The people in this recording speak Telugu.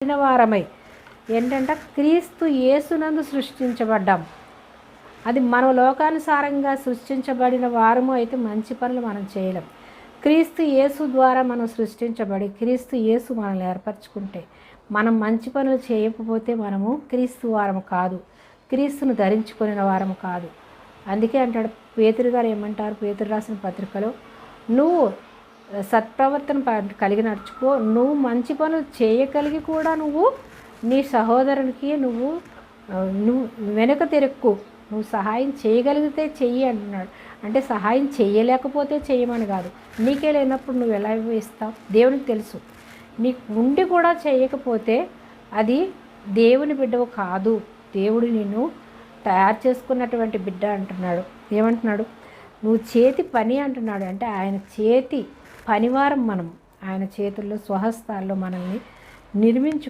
పుట్టిన వారమై ఏంటంటే క్రీస్తు యేసునందు సృష్టించబడ్డాం. అది మనం లోకానుసారంగా సృష్టించబడిన వారము అయితే మంచి పనులు మనం చేయలేం. క్రీస్తు యేసు ద్వారా మనం సృష్టించబడి క్రీస్తు యేసు మనల్ని ఏర్పరచుకుంటే మనం మంచి పనులు చేయకపోతే మనము క్రీస్తు వారము కాదు, క్రీస్తును ధరించుకునే వారము కాదు. అందుకే అంటాడు పేతురు గారు, ఏమంటారు పేతురు రాసిన పత్రికలో, నువ్వు సత్ప్రవర్తన కలిగి నడుచుకో, నువ్వు మంచి పనులు చేయగలిగి కూడా నువ్వు నీ సహోదరునికి నువ్వు వెనుక తిరక్కు, నువ్వు సహాయం చేయగలిగితే చెయ్యి అంటున్నాడు. అంటే సహాయం చేయలేకపోతే చెయ్యమని కాదు, నీకే లేనప్పుడు నువ్వు ఎలా ఇస్తావు? దేవునికి తెలుసు. నీకు ఉండి కూడా చేయకపోతే అది దేవుని బిడ్డవు కాదు, దేవుడు నిన్ను తయారు చేసుకున్నటువంటి బిడ్డ అంటున్నాడు. ఏమంటున్నాడు? నువ్వు చేతి పని అంటున్నాడు. అంటే ఆయన చేతి పనివారం మనం, ఆయన చేతుల్లో స్వహస్తాల్లో మనల్ని నిర్మించు